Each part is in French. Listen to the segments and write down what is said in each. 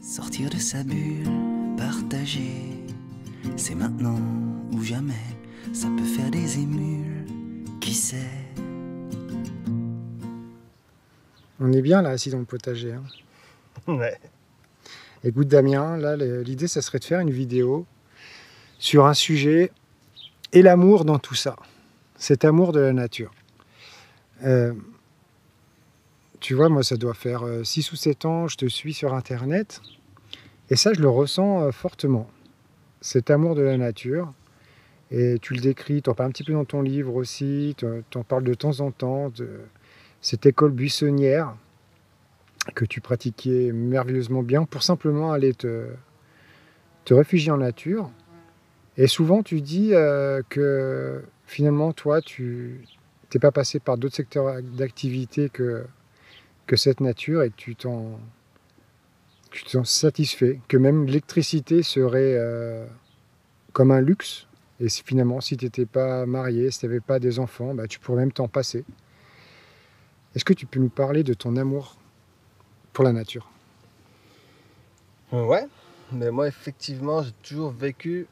Sortir de sa bulle, partager, c'est maintenant ou jamais, ça peut faire des émules, qui sait. On est bien là, assis dans le potager. Hein. Ouais. Écoute Damien, là l'idée ça serait de faire une vidéo sur un sujet et l'amour dans tout ça. Cet amour de la nature. Tu vois, moi ça doit faire 6 ou 7 ans, je te suis sur internet. Et ça je le ressens fortement. Cet amour de la nature. Et tu le décris, tu en parles un petit peu dans ton livre aussi, tu en parles de temps en temps, de cette école buissonnière que tu pratiquais merveilleusement bien pour simplement aller te réfugier en nature. Et souvent, tu dis que finalement, toi, tu n'es pas passé par d'autres secteurs d'activité que cette nature et que tu t'en satisfais, que même l'électricité serait comme un luxe. Et finalement, si tu n'étais pas marié, si tu n'avais pas des enfants, bah, tu pourrais même t'en passer. Est-ce que tu peux nous parler de ton amour pour la nature? Ouais, mais moi effectivement j'ai toujours vécu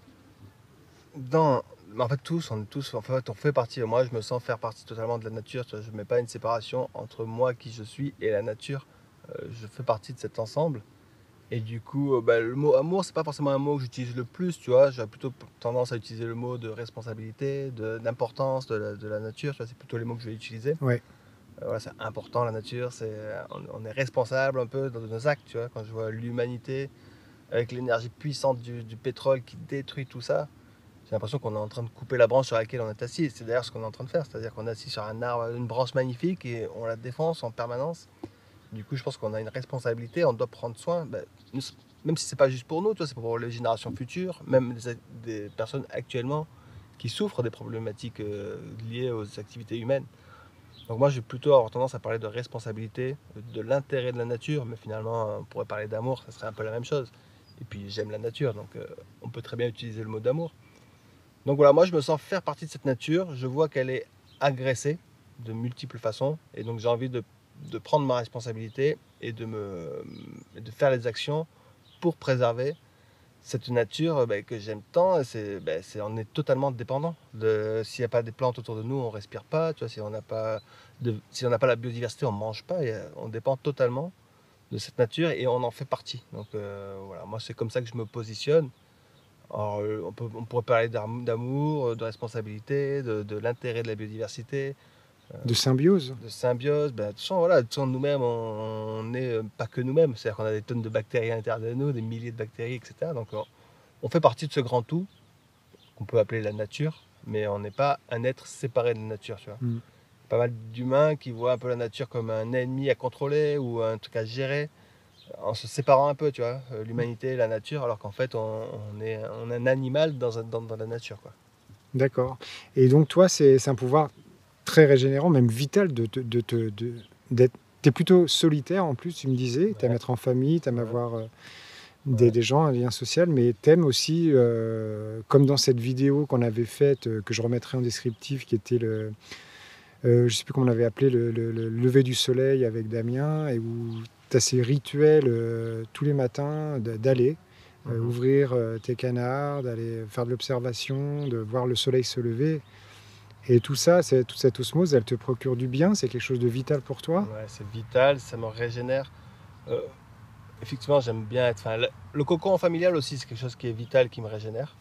dans... En fait tous, on est tous, en fait on fait partie, moi je me sens faire partie totalement de la nature, tu vois, je ne mets pas une séparation entre moi qui je suis et la nature. Je fais partie de cet ensemble. Et du coup, le mot amour, c'est pas forcément un mot que j'utilise le plus, tu vois. J'ai plutôt tendance à utiliser le mot de responsabilité, d'importance de la nature, tu vois. C'est plutôt les mots que je vais utiliser. Ouais. Voilà, c'est important la nature, on est responsable un peu de nos actes, tu vois. Quand je vois l'humanité avec l'énergie puissante du pétrole qui détruit tout ça, j'ai l'impression qu'on est en train de couper la branche sur laquelle on est assis. C'est d'ailleurs ce qu'on est en train de faire, c'est-à-dire qu'on est assis sur un arbre, une branche magnifique et on la défonce en permanence. Du coup, je pense qu'on a une responsabilité, on doit prendre soin, même si c'est pas juste pour nous, tu vois, c'est pour les générations futures, même des personnes actuellement qui souffrent des problématiques liées aux activités humaines. Donc moi, je vais plutôt avoir tendance à parler de responsabilité, de l'intérêt de la nature, mais finalement, on pourrait parler d'amour, ça serait un peu la même chose. Et puis, j'aime la nature, donc on peut très bien utiliser le mot d'amour. Donc voilà, moi, je me sens faire partie de cette nature, je vois qu'elle est agressée de multiples façons, et donc j'ai envie de prendre ma responsabilité et de faire les actions pour préserver cette nature que j'aime tant. On est totalement dépendant. S'il n'y a pas des plantes autour de nous, on ne respire pas. Tu vois, si on n'a pas la biodiversité, on ne mange pas. On dépend totalement de cette nature et on en fait partie. Donc voilà, moi c'est comme ça que je me positionne. Alors, on pourrait parler d'amour, de responsabilité, de l'intérêt de la biodiversité. De symbiose. De symbiose, de toute façon, voilà, nous-mêmes, on n'est pas que nous-mêmes, c'est-à-dire qu'on a des tonnes de bactéries à l'intérieur de nous, des milliers de bactéries, etc. Donc on fait partie de ce grand tout qu'on peut appeler la nature, mais on n'est pas un être séparé de la nature, tu vois. Pas mal d'humains qui voient un peu la nature comme un ennemi à contrôler ou un truc à gérer, en se séparant un peu, tu vois, l'humanité et la nature, alors qu'en fait on est un animal dans la nature, quoi. D'accord. Et donc toi, c'est un pouvoir très régénérant, même vital, d'être... T'es plutôt solitaire en plus, tu me disais, t'aimes être en famille, t'aimes avoir des gens, un lien social, mais t'aimes aussi, comme dans cette vidéo qu'on avait faite, que je remettrai en descriptif, qui était je sais plus comment on l'avait appelé, le lever du soleil avec Damien, et où t'as ces rituels tous les matins d'aller ouvrir tes canards, d'aller faire de l'observation, de voir le soleil se lever. Et tout ça, toute cette osmose, elle te procure du bien, c'est quelque chose de vital pour toi? Ouais, c'est vital, ça me régénère. Euh, Effectivement, j'aime bien être. Enfin, le cocon familial aussi, c'est quelque chose qui est vital, qui me régénère.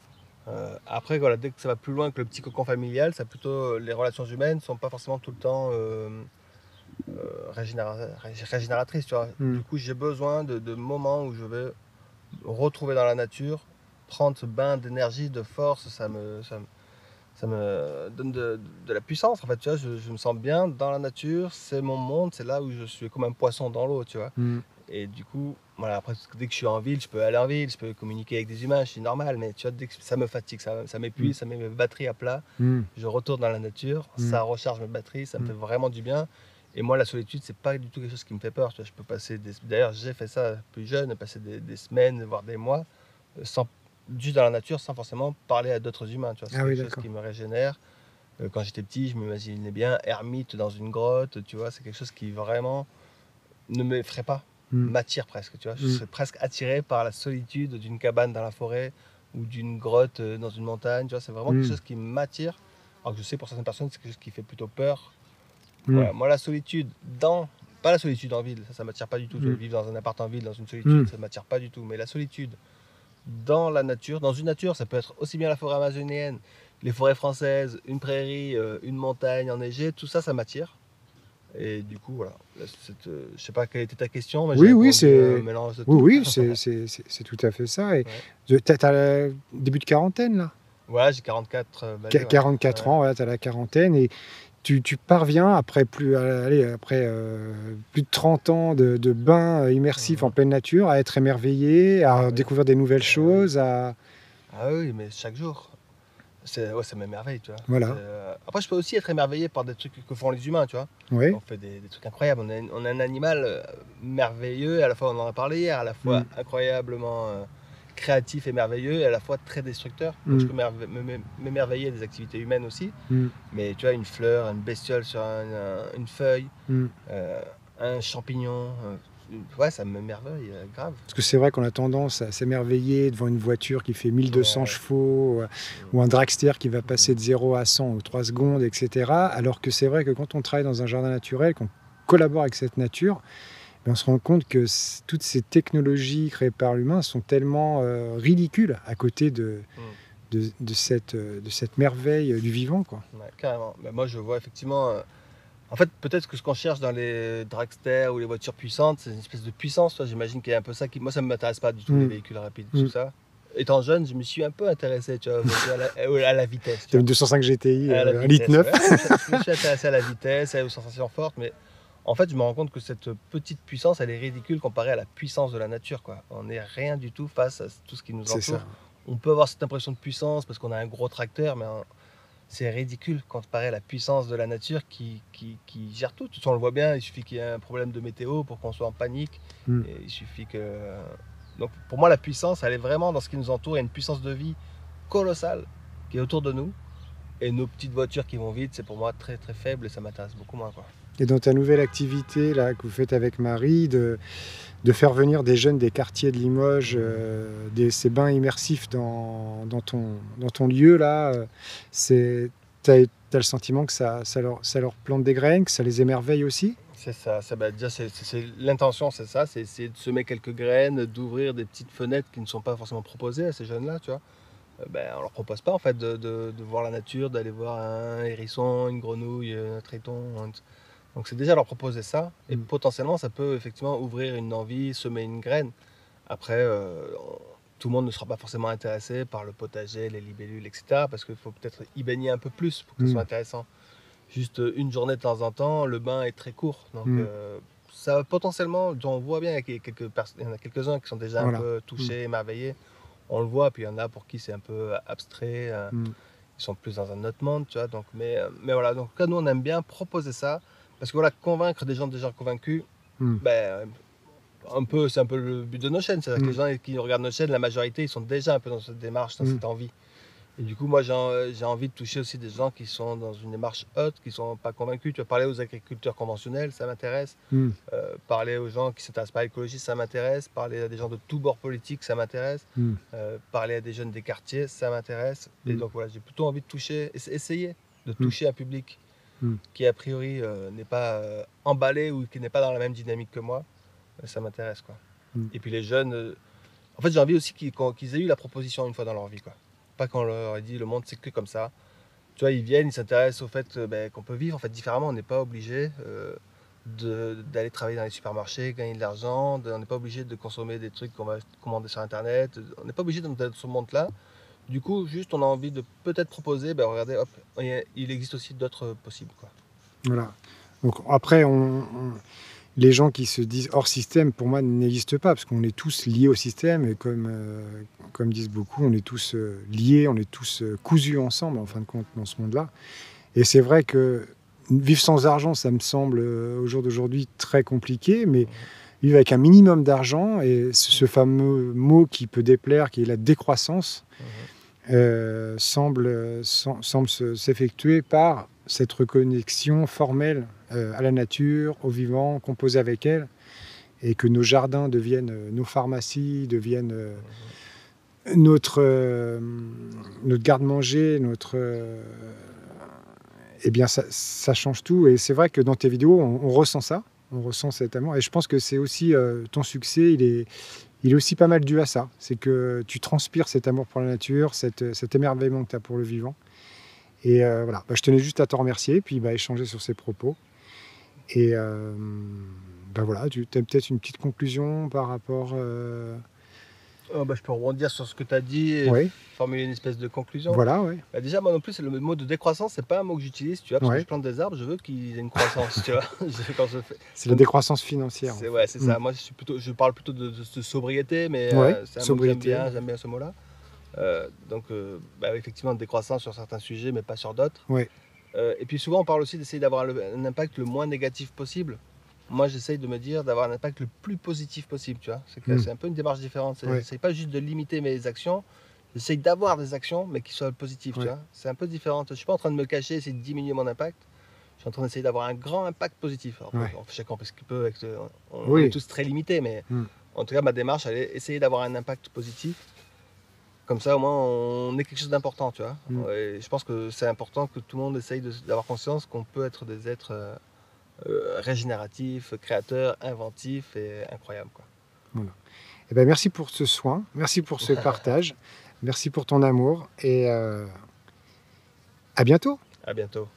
Après, voilà, dès que ça va plus loin que le petit cocon familial, ça plutôt les relations humaines sont pas forcément tout le temps régénératrices, tu vois. Du coup, j'ai besoin de moments où je vais me retrouver dans la nature, prendre ce bain d'énergie, de force, ça me donne de la puissance. En fait, tu vois, je me sens bien dans la nature, c'est mon monde, c'est là où je suis comme un poisson dans l'eau, tu vois. Et du coup, voilà, après, dès que je suis en ville, je peux aller en ville, je peux communiquer avec des humains, je suis normal, mais tu vois, dès que ça me fatigue, ça m'épuise, ça met mes batteries à plat, je retourne dans la nature, ça recharge mes batteries, ça me fait vraiment du bien. Et moi, la solitude, c'est pas du tout quelque chose qui me fait peur. Tu vois, je peux passer D'ailleurs, j'ai fait ça plus jeune, passer des semaines, voire des mois, sans, juste dans la nature, sans forcément parler à d'autres humains. Tu vois, c'est quelque chose qui me régénère. Quand j'étais petit, je m'imaginais bien ermite dans une grotte, tu vois, c'est quelque chose qui vraiment ne m'effraie pas. m'attire presque, tu vois. Je serais presque attiré par la solitude d'une cabane dans la forêt ou d'une grotte dans une montagne, tu vois. C'est vraiment quelque chose qui m'attire. Alors que je sais pour certaines personnes, c'est quelque chose qui fait plutôt peur. Voilà, moi, la solitude pas la solitude en ville, ça m'attire pas du tout. Vivre dans un appart en ville, dans une solitude, ça m'attire pas du tout. Mais la solitude dans la nature, dans une nature, ça peut être aussi bien la forêt amazonienne, les forêts françaises, une prairie, une montagne enneigée, tout ça, ça m'attire. Et du coup, voilà. Je sais pas quelle était ta question, mais oui, c'est un mélange de tout. oui, c'est tout à fait ça. Et t'as le début de quarantaine, là. Ouais, j'ai 44 balais, 44 ans, tu as la quarantaine. Et tu parviens, après plus de 30 ans de bains immersifs en pleine nature, à être émerveillé, à découvrir des nouvelles choses. Ah oui, mais chaque jour. Ça m'émerveille, tu vois. Voilà. Après, je peux aussi être émerveillé par des trucs que font les humains, tu vois. Oui. On fait des trucs incroyables. On a un animal merveilleux, à la fois, on en a parlé hier, à la fois incroyablement créatif et merveilleux, et à la fois très destructeur. Donc, je peux m'émerveiller des activités humaines aussi. Mais tu vois, une fleur, une bestiole sur une feuille, un champignon... ouais, ça m'émerveille, grave. Parce que c'est vrai qu'on a tendance à s'émerveiller devant une voiture qui fait 1200 chevaux ou un dragster qui va passer de 0 à 100 en 3 secondes, etc. Alors que c'est vrai que quand on travaille dans un jardin naturel, qu'on collabore avec cette nature, on se rend compte que toutes ces technologies créées par l'humain sont tellement ridicules à côté de cette merveille du vivant, quoi. Ouais, carrément. Ben, moi, je vois effectivement... En fait, peut-être que ce qu'on cherche dans les dragsters ou les voitures puissantes, c'est une espèce de puissance. J'imagine qu'il y a un peu ça qui... Moi, ça ne m'intéresse pas du tout, les véhicules rapides, tout ça. Étant jeune, je me suis un peu intéressé, tu vois, à la vitesse. Tu as une 205 GTI, à un litre 9. Ouais. Je me suis intéressé à la vitesse, aux sensations fortes, mais en fait, je me rends compte que cette petite puissance, elle est ridicule comparée à la puissance de la nature, quoi. On n'est rien du tout face à tout ce qui nous entoure. Ça. On peut avoir cette impression de puissance parce qu'on a un gros tracteur, mais... c'est ridicule comparé à la puissance de la nature qui gère tout. On le voit bien, il suffit qu'il y ait un problème de météo pour qu'on soit en panique. Et il suffit que... Donc pour moi, la puissance, elle est vraiment dans ce qui nous entoure. Il y a une puissance de vie colossale qui est autour de nous. Et nos petites voitures qui vont vite, c'est pour moi très très faible et ça m'intéresse beaucoup moins, quoi. Et dans ta nouvelle activité là, que vous faites avec Marie, de faire venir des jeunes des quartiers de Limoges, ces bains immersifs dans ton lieu, là, tu as le sentiment que ça leur plante des graines, que ça les émerveille aussi? C'est ça, déjà, l'intention, c'est ça, c'est essayer de semer quelques graines, d'ouvrir des petites fenêtres qui ne sont pas forcément proposées à ces jeunes-là, tu vois. On leur propose pas en fait de voir la nature, d'aller voir un hérisson, une grenouille, un triton. Donc c'est déjà leur proposer ça, et potentiellement ça peut effectivement ouvrir une envie, semer une graine. Après, tout le monde ne sera pas forcément intéressé par le potager, les libellules, etc. Parce qu'il faut peut-être y baigner un peu plus pour que ce soit intéressant. Juste une journée de temps en temps, le bain est très court. Donc ça potentiellement, on voit bien qu'il y en a quelques-uns qui sont déjà un peu touchés, émerveillés. On le voit, puis il y en a pour qui c'est un peu abstrait. Ils sont plus dans un autre monde, tu vois. Donc, mais voilà, donc en tout cas, nous on aime bien proposer ça. Parce que voilà, convaincre des gens déjà convaincus, c'est un peu le but de nos chaînes. C'est-à-dire que les gens qui regardent nos chaînes, la majorité, ils sont déjà un peu dans cette démarche, dans cette envie. Et du coup, moi, j'ai envie de toucher aussi des gens qui sont dans une démarche haute, qui ne sont pas convaincus. Tu vas parler aux agriculteurs conventionnels, ça m'intéresse. Parler aux gens qui ne s'intéressent pas à l'écologie, ça m'intéresse. Parler à des gens de tous bords politiques, ça m'intéresse. Parler à des jeunes des quartiers, ça m'intéresse. Et donc voilà, j'ai plutôt envie de toucher, essayer de toucher un public qui a priori n'est pas emballé ou qui n'est pas dans la même dynamique que moi. Ça m'intéresse, quoi. Et puis les jeunes, en fait, j'ai envie aussi qu'ils aient eu la proposition une fois dans leur vie, quoi. Pas qu'on leur ait dit le monde c'est que comme ça. Tu vois, ils viennent, ils s'intéressent au fait qu'on peut vivre en fait différemment. On n'est pas obligé d'aller travailler dans les supermarchés, gagner de l'argent. On n'est pas obligé de consommer des trucs qu'on va commander sur Internet. On n'est pas obligé d'être dans ce monde-là. Du coup, juste on a envie de peut-être proposer, regardez, hop, il existe aussi d'autres possibles, quoi. Voilà. Donc après, les gens qui se disent hors système, pour moi, n'existent pas, parce qu'on est tous liés au système, et comme disent beaucoup, on est tous liés, on est tous cousus ensemble, en fin de compte, dans ce monde-là. Et c'est vrai que vivre sans argent, ça me semble, au jour d'aujourd'hui, très compliqué, mais vivre avec un minimum d'argent, et ce fameux mot qui peut déplaire, qui est la décroissance, semble s'effectuer par cette reconnexion formelle à la nature, au vivant, composer avec elle. et que nos jardins deviennent nos pharmacies, deviennent notre garde-manger, eh bien, ça change tout. Et c'est vrai que dans tes vidéos, on ressent ça. On ressent cet amour. Et je pense que c'est aussi ton succès, il est aussi pas mal dû à ça. C'est que tu transpires cet amour pour la nature, cet émerveillement que tu as pour le vivant. Et voilà, je tenais juste à te remercier, puis échanger sur ces propos. Et voilà, tu as peut-être une petite conclusion par rapport... je peux rebondir sur ce que tu as dit et Oui. formuler une espèce de conclusion. Voilà, oui. Déjà, moi non plus, le mot de décroissance, c'est pas un mot que j'utilise, tu vois, parce que je plante des arbres, je veux qu'ils aient une croissance, tu vois. C'est la décroissance financière. C'est ça. Moi, je parle plutôt de sobriété, mais c'est un sobriété. mot que j'aime bien ce mot-là. Effectivement, de décroissance sur certains sujets, mais pas sur d'autres. Ouais. Et puis souvent, on parle aussi d'essayer d'avoir un impact le moins négatif possible. Moi, j'essaye de me dire d'avoir un impact le plus positif possible, tu vois. C'est un peu une démarche différente. J'essaye pas juste de limiter mes actions, j'essaye d'avoir des actions, mais qui soient positives, tu vois. C'est un peu différent. Je suis pas en train de me cacher, essayer de diminuer mon impact. Je suis en train d'essayer d'avoir un grand impact positif. Alors, chacun fait ce qu'il peut, on est tous très limités, mais en tout cas, ma démarche, elle est essayer d'avoir un impact positif. Comme ça, au moins, on est quelque chose d'important, tu vois. Et je pense que c'est important que tout le monde essaye d'avoir conscience qu'on peut être des êtres régénératifs, créateurs, inventifs et incroyables, quoi. Voilà. Eh ben, merci pour ce soin, merci pour ce partage, merci pour ton amour et à bientôt. À bientôt.